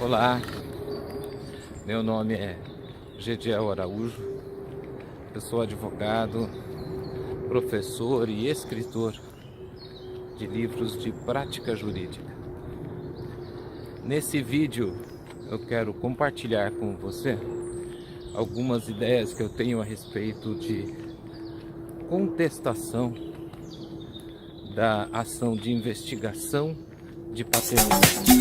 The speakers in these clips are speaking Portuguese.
Olá, meu nome é Gediel Araújo, eu sou advogado, professor e escritor de livros de prática jurídica. Nesse vídeo eu quero compartilhar com você algumas ideias que eu tenho a respeito de contestação da ação de investigação de paternidade.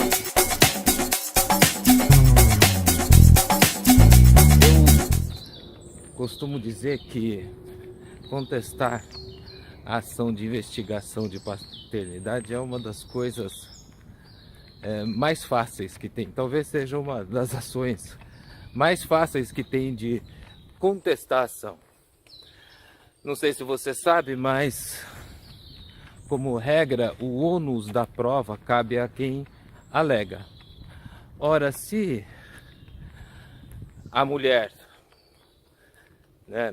Costumo dizer que contestar a ação de investigação de paternidade é uma das coisas mais fáceis que tem. Talvez seja uma das ações mais fáceis que tem de contestar a ação. Não sei se você sabe, mas como regra, o ônus da prova cabe a quem alega. Ora, se a mulher,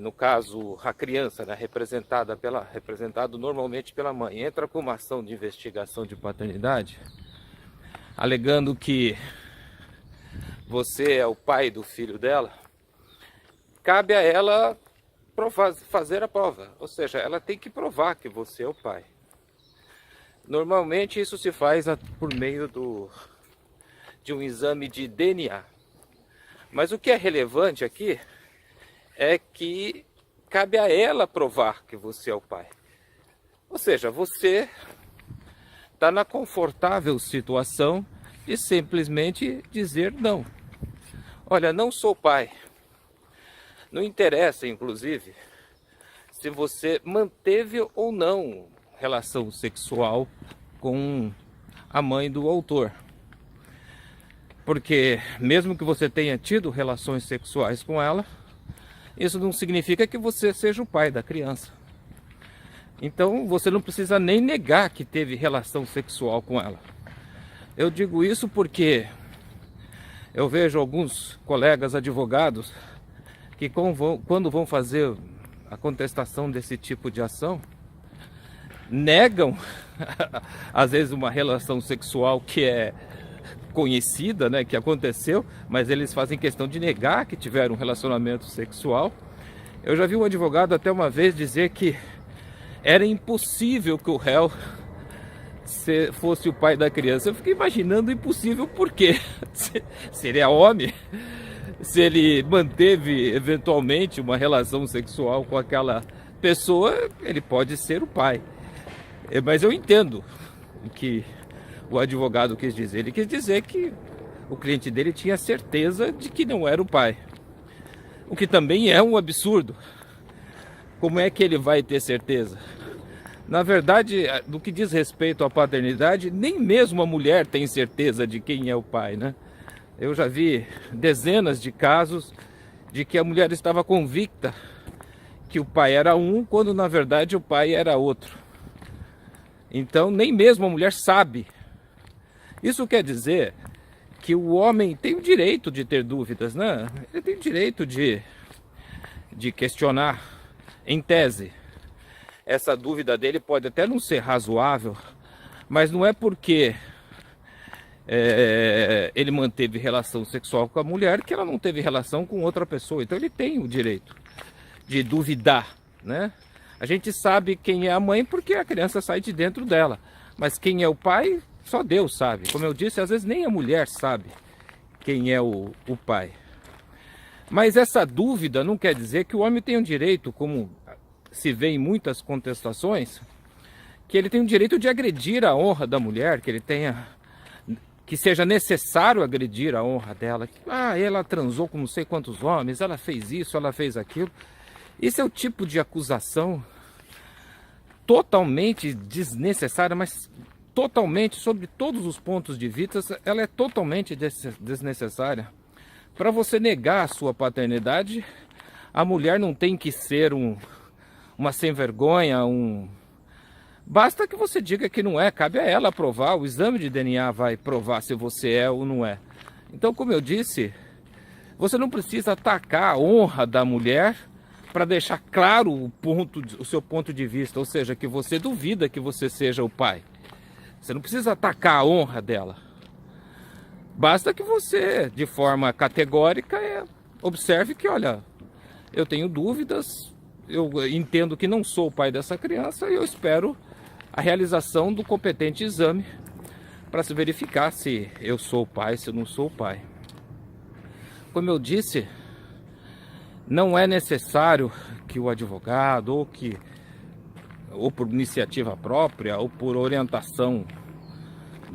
no caso a criança, representado normalmente pela mãe, entra com uma ação de investigação de paternidade, alegando que você é o pai do filho dela, cabe a ela fazer a prova, ou seja, ela tem que provar que você é o pai. Normalmente isso se faz por meio de um exame de DNA, mas o que é relevante aqui é que cabe a ela provar que você é o pai. Ou seja, você está na confortável situação de simplesmente dizer não. Olha, não sou pai. Não interessa, inclusive, se você manteve ou não relação sexual com a mãe do autor. Porque mesmo que você tenha tido relações sexuais com ela, isso não significa que você seja o pai da criança. Então você não precisa nem negar que teve relação sexual com ela. Eu digo isso porque eu vejo alguns colegas advogados que quando vão fazer a contestação desse tipo de ação, negam às vezes uma relação sexual que é conhecida, que aconteceu, mas eles fazem questão de negar que tiveram um relacionamento sexual. Eu já vi um advogado até uma vez dizer que era impossível que o réu fosse o pai da criança. Eu fiquei imaginando impossível por quê? Se ele é homem, se ele manteve eventualmente uma relação sexual com aquela pessoa, ele pode ser o pai. Mas eu entendo o que o advogado quis dizer. Ele quis dizer que o cliente dele tinha certeza de que não era o pai. O que também é um absurdo. Como é que ele vai ter certeza? Na verdade, no que diz respeito à paternidade, nem mesmo a mulher tem certeza de quem é o pai, Eu já vi dezenas de casos de que a mulher estava convicta que o pai era um, quando na verdade o pai era outro. Então, nem mesmo a mulher sabe. Isso quer dizer que o homem tem o direito de ter dúvidas, Ele tem o direito de questionar, em tese. Essa dúvida dele pode até não ser razoável, mas não é porque ele manteve relação sexual com a mulher que ela não teve relação com outra pessoa. Então ele tem o direito de duvidar, A gente sabe quem é a mãe porque a criança sai de dentro dela, mas quem é o pai, só Deus sabe. Como eu disse, às vezes nem a mulher sabe quem é o pai. Mas essa dúvida não quer dizer que o homem tem o direito, como se vê em muitas contestações, que ele tem o direito de agredir a honra da mulher, que seja necessário agredir a honra dela. Ela transou com não sei quantos homens, ela fez isso, ela fez aquilo. Isso é o tipo de acusação totalmente desnecessária, mas totalmente, sobre todos os pontos de vista, ela é totalmente desnecessária. Para você negar a sua paternidade, a mulher não tem que ser uma sem vergonha, Basta que você diga que não é, cabe a ela provar, o exame de DNA vai provar se você é ou não é. Então, como eu disse, você não precisa atacar a honra da mulher para deixar claro o seu ponto de vista, ou seja, que você duvida que você seja o pai. Você não precisa atacar a honra dela. Basta que você, de forma categórica, observe que, olha, eu tenho dúvidas, eu entendo que não sou o pai dessa criança e eu espero a realização do competente exame para se verificar se eu sou o pai, se eu não sou o pai. Como eu disse, não é necessário que o advogado, ou por iniciativa própria, ou por orientação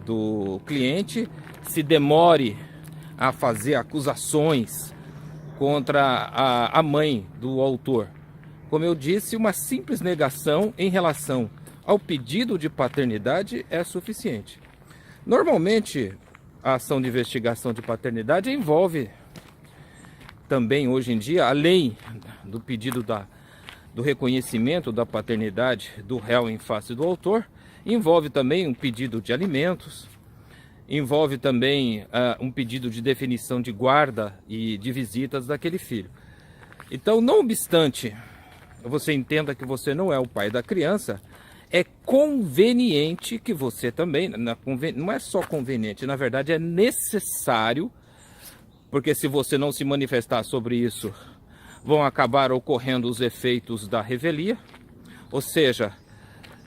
do cliente, se demore a fazer acusações contra a mãe do autor. Como eu disse, uma simples negação em relação ao pedido de paternidade é suficiente. Normalmente, a ação de investigação de paternidade envolve também, hoje em dia, além do pedido do reconhecimento da paternidade do réu em face do autor, envolve também um pedido de alimentos, envolve também um pedido de definição de guarda e de visitas daquele filho. Então, não obstante você entenda que você não é o pai da criança, é conveniente que você também, não é só conveniente, na verdade é necessário, porque se você não se manifestar sobre isso, vão acabar ocorrendo os efeitos da revelia, ou seja,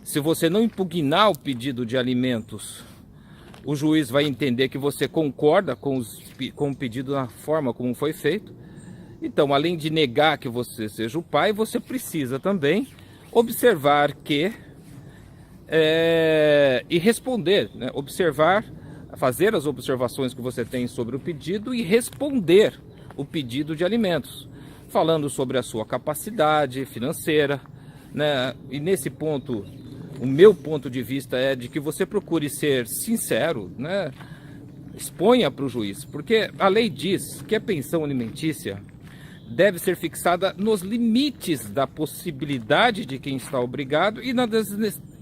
se você não impugnar o pedido de alimentos, o juiz vai entender que você concorda com o pedido na forma como foi feito. Então, além de negar que você seja o pai, você precisa também observar e responder, né? Fazer as observações que você tem sobre o pedido e responder o pedido de alimentos, falando sobre a sua capacidade financeira, né? E nesse ponto, o meu ponto de vista é de que você procure ser sincero, né? Exponha para o juiz, porque a lei diz que a pensão alimentícia deve ser fixada nos limites da possibilidade de quem está obrigado e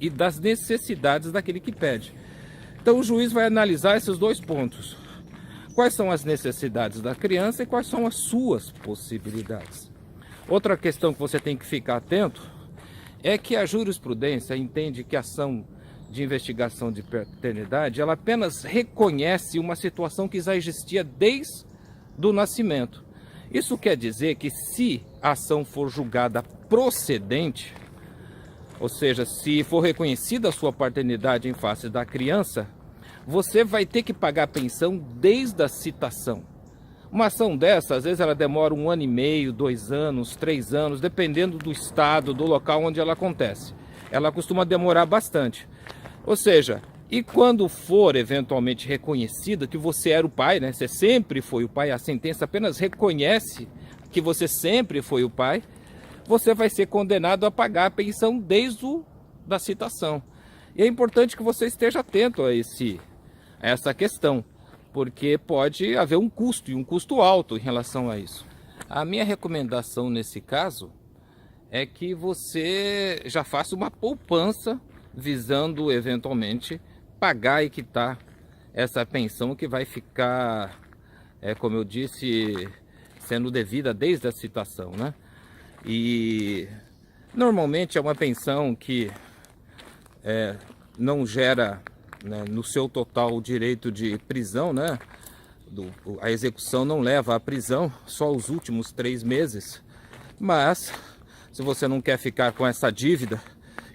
das necessidades daquele que pede. Então o juiz vai analisar esses dois pontos. Quais são as necessidades da criança e quais são as suas possibilidades. Outra questão que você tem que ficar atento é que a jurisprudência entende que a ação de investigação de paternidade, ela apenas reconhece uma situação que já existia desde o nascimento. Isso quer dizer que se a ação for julgada procedente, ou seja, se for reconhecida a sua paternidade em face da criança, você vai ter que pagar a pensão desde a citação. Uma ação dessa, às vezes ela demora 1 ano e meio, 2 anos, 3 anos, dependendo do estado, do local onde ela acontece. Ela costuma demorar bastante. Ou seja, e quando for eventualmente reconhecida que você era o pai, né? Você sempre foi o pai, a sentença apenas reconhece que você sempre foi o pai, você vai ser condenado a pagar a pensão desde da citação. E é importante que você esteja atento a essa questão, porque pode haver um custo, e um custo alto em relação a isso. A minha recomendação nesse caso é que você já faça uma poupança visando eventualmente pagar e quitar essa pensão que vai ficar, como eu disse, sendo devida desde a citação, né? E normalmente é uma pensão que não gera, né, no seu total o direito de prisão, né? A execução não leva à prisão, só os últimos 3 meses. Mas se você não quer ficar com essa dívida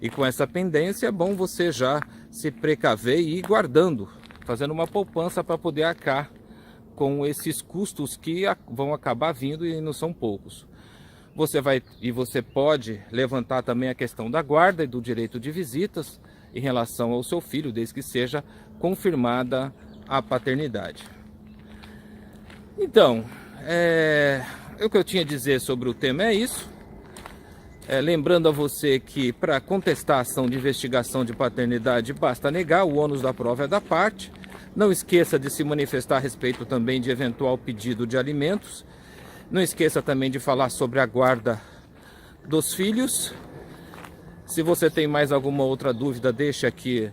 e com essa pendência, é bom você já se precaver e ir guardando, fazendo uma poupança para poder arcar com esses custos que vão acabar vindo e não são poucos. Você pode levantar também a questão da guarda e do direito de visitas em relação ao seu filho, desde que seja confirmada a paternidade. Então, o que eu tinha a dizer sobre o tema é isso. Lembrando a você que para contestar a ação de investigação de paternidade basta negar, o ônus da prova é da parte. Não esqueça de se manifestar a respeito também de eventual pedido de alimentos. Não esqueça também de falar sobre a guarda dos filhos. Se você tem mais alguma outra dúvida, deixe aqui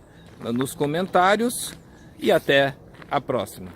nos comentários e até a próxima.